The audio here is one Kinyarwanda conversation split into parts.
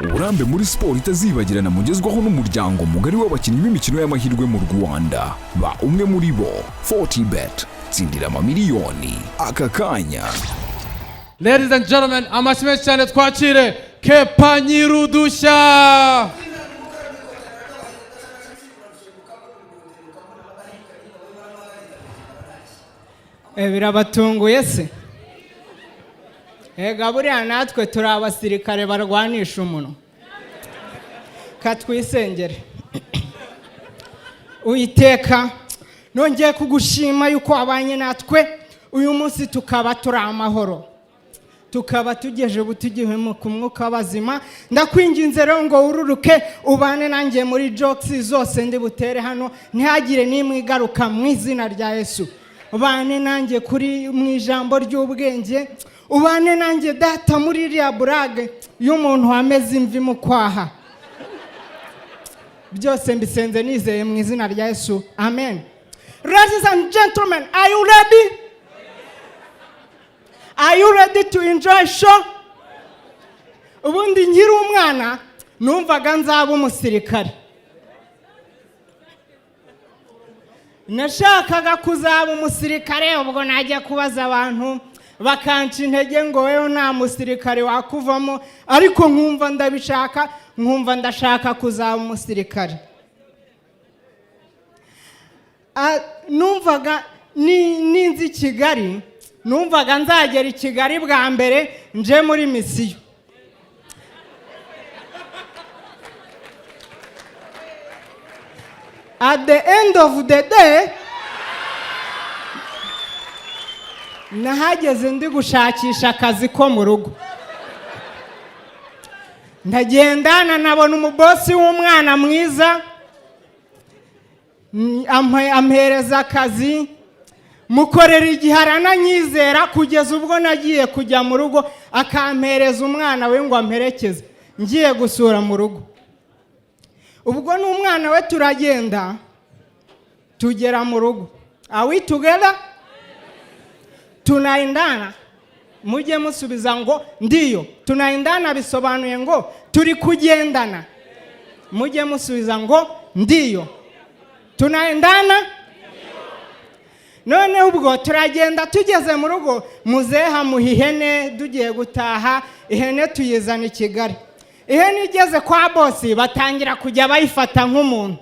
uburambe muri siporo itazibagirana mugezwaho n'umuryango mugari w'abakinnyi b'imikino y'amahirwe mu Rwanda ba umwe muri bo 40bet tsindira amamiliyoni aka kanya. Ladies and gentlemen, amashimwe cyane twakire Kepa Nyirudushya. Birabatunguye se? Ega buriya natwe turi abasirikare barwanisha umuntu. Katwisengere. Uyiteka nongeye kugushima yuko abanye natwe uyu munsi tukaba turi amahoro. Tukaba tugeje butigihe mu kumwuka bazima. Ndakwinginze rero ngo ururuke ubane nanjye muri jokes zose ndi butere hano ntihagire nimwe igaruka mu izina rya Yesu. Ubane nanjye kuri mu ijambo ry'ubwenge. Ubane nanjye data muri iriya burage y'umuntu wameze imvi mu kwaha. Byose mbisenze nizeye mu izina rya Yesu. Amen. Ladies and gentlemen, are you ready? Are you ready to enjoy show? Ubundi nkiri umwana numvaga nzaba umusirikare. Nashakaga kuzaba umusirikare ubwo najya kubaza abantu bakanca intege ngo wewe nta musirikare wakuvamo, ariko nkumva ndabishaka, nkumva ndashaka kuzaba umusirikare. Numvaga ninzi Kigali, numvaga nzagera I Kigali bwa mbere nje muri misiyo. At the end of the day, nahageze ndi gushakisha akazi ko mu rugo. Ndagendana nabona umubosi w'umwana mwiza, ampereza akazi, mukorera igiharana nyizera kugeza ubwo nagiye kujya mu rugo akampereza umwana we ngo amperekeze ngiye gusura mu rugo. Ubwo n'umwana we turagenda tugera mu rugo. Are we together? Tunaendana. Mujye musubiza ngo ndiyo. Tunaendana bisobanuye ngo turi kugendana. Mujye musubiza ngo ndiyo. Tunaendana? None ubwo turagenda tugeze mu rugo muzeha muhihene dugiye gutaha ihene tuyizana I Kigali. Ihene igeze kwa bosi batangira kujya bayifata nk'umuntu.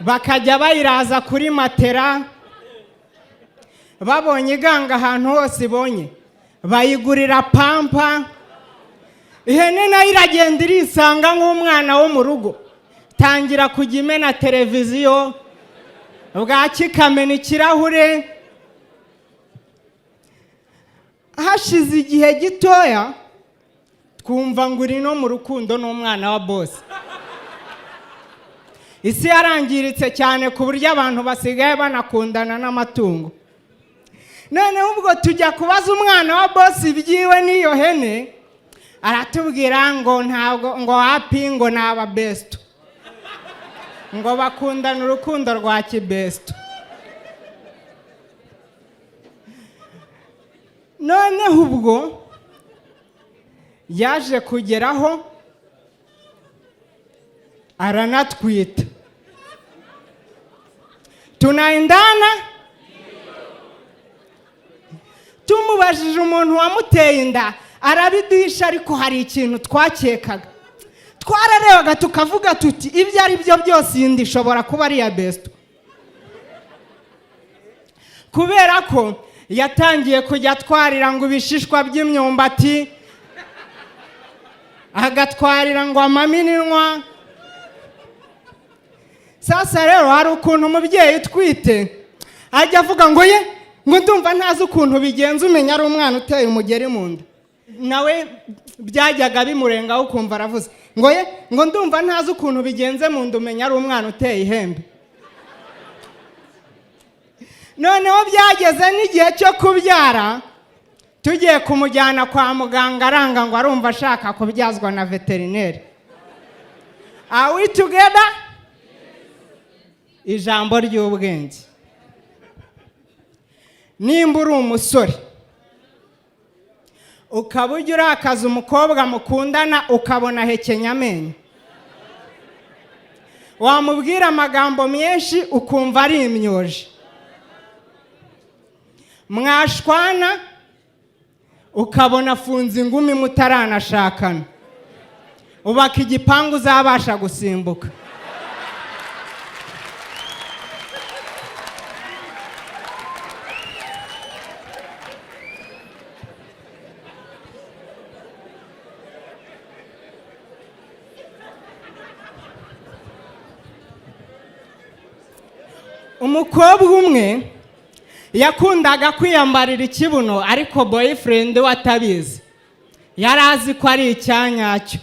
Bakajya bayiraza kuri matera. Babonye iganga ahantu hose ibonye bayigurira pampa. Ihene nayo iragenda irisanga nk'umwana wo mu rugo. Tangira kujya imena televiziyo. Bwaki kamena ikirahure. Hashize igihe gitoya twumva ngo uri no mu rukundo n'umwana wa boss. Isi yarangiritse cyane ku buryo abantu basigaye banakundana n'amatungo. None ubwo tujya kubaza umwana wa boss ibyiwe n'iyo hene, aratubwira ngo ntabwo ngo happy ngo naba best. Ngo bakundana urukundo rwa kibesto. None ubwo yaje kugeraho aranatwita. Tunaendana? Tumubajije umuntu wamuteye inda arabiduhisha, ariko hari ikintu twakekaga. Twararebaga tukavuga tuti ibyo ari byo byose yindi ishobora kuba ari ya besto. Kubera ko yatangiye kujya twarira ngo ibishishwa by'imyumbati, agatwarira ngo amaminwa. Sasa rero hari ukuntu umubyeyi twite ajya avuga ngo ye ngo ndumva ntazi ukuntu bigenza umenya ari umwana uteye umugeri mu nda. Nawe byajyaga bimurengaho ukumva aravuze ngo ye ngo ndumva ntazi ukuntu bigenze mu nda umenya ari umwana uteye ihembe. Noneho byageze n'igihe cyo kubyara tugiye kumujyana kwa muganga aranga ngo arumva ashaka kubyazwa na veterineri. Are we together? Ijambo ry'ubwenge. Nimba uri umusore ukaba ujya urakaza umukobwa mukundana ukabona hekenya amenyo, wamubwira amagambo menshi ukumva ari imyoje, mwashwana ukabona afunze ingumi mutaranashakana, ubaka igipangu uzabasha gusimbuka. Umukobwa umwe yakundaga kwiyambarira ikibuno ariko boyfriend we atabizi, yari azi ko ari icyanyacyo.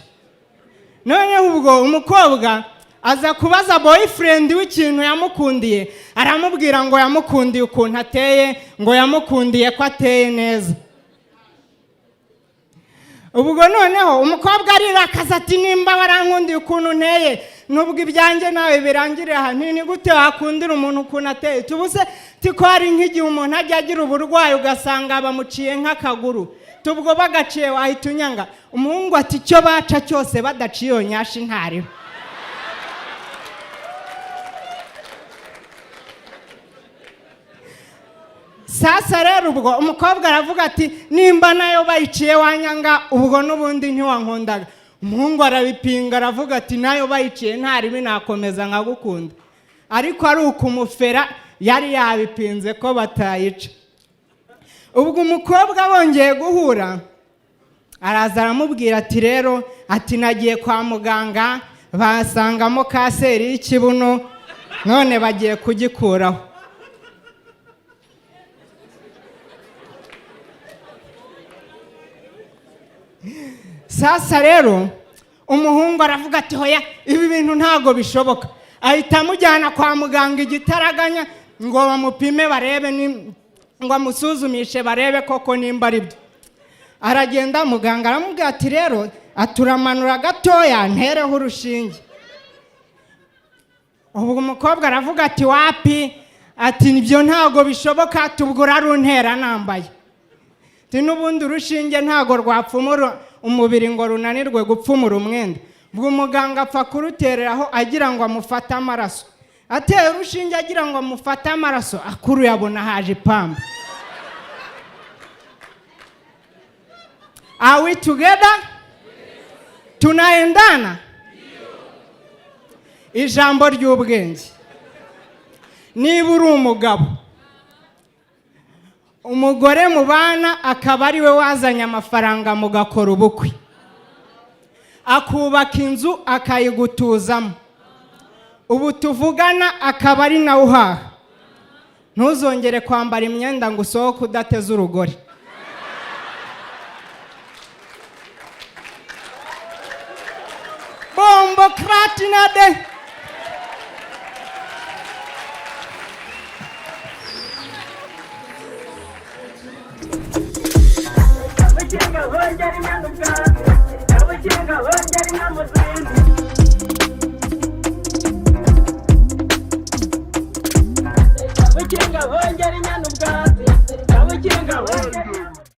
Noneho ubwo umukobwa aza kubaza boyfriend we ikintu yamukundiye, aramubwira ngo yamukundiye ukuntu ateye, ngo yamukundiye ko ateye neza. Ubwo noneho umukobwa arirakaza ati nimba warankundiye ukuntu nteye, nubwo ibyanjye nawe birangirira aha, ni gute wakundira umuntu ukuntu ateye? Tubuse tiko hari nk'igihe umuntu ajya agira uburwayi ugasanga bamuciye nk'akaguru, tubwo bagaciye wahita unyanga. Umuhungu ati icyo baca cyose badaciye iyo nyashi ntariho. Sasa rero ubwo umukobwa aravuga ati nimba nayo bayiciye wanyanga, ubwo n'ubundi ntiwankundaga. Umuhungu arabipinga aravuga ati nayo bayiciye ntaribi nakomeza nkagukunda. Ariko ari ukumufera yari yabipinze ko batayica. Ubwo umukobwa bongeye guhura araza aramubwira ati rero ati nagiye kwa muganga basangamo kanseri y'ikibuno none bagiye kugikuraho. Sasa rero umuhungu aravuga ati hoya ibi bintu ntago bishoboka, ahita amujyana kwa muganga igitaraganya ngo bamupime barebe ngo amusuzumishe barebe koko nimba ari byo. Aragenda muganga aramubwira ati rero aturamanura gatoya ntereho urushinge. Ubwo umukobwa aravuga ati wapi, ati nibyo ntago bishoboka, tubwo raruntera nambaye. N'ubundi urushinge ntago rwapfumura umubiri ngo runanirwe gupfumura umwenda. Ubwo umuganga apfa kurutereraho agira ngo amufate amaraso, ateye urushinge agira ngo amufate amaraso, akuru yabona haje ipamba. Are we together? Tunaendana? Ijambo ry'ubwenge. Niba uri umugabo umugore mubana akaba ari we wazanye amafaranga mugakora ubukwe, akubaka inzu akayigutuzamo, ubu tuvugana akaba ari nawe uhaha, ntuzongere kwambara imyenda ngo usohoke udateze urugori. Bombo kratinade. Wenjari nyanu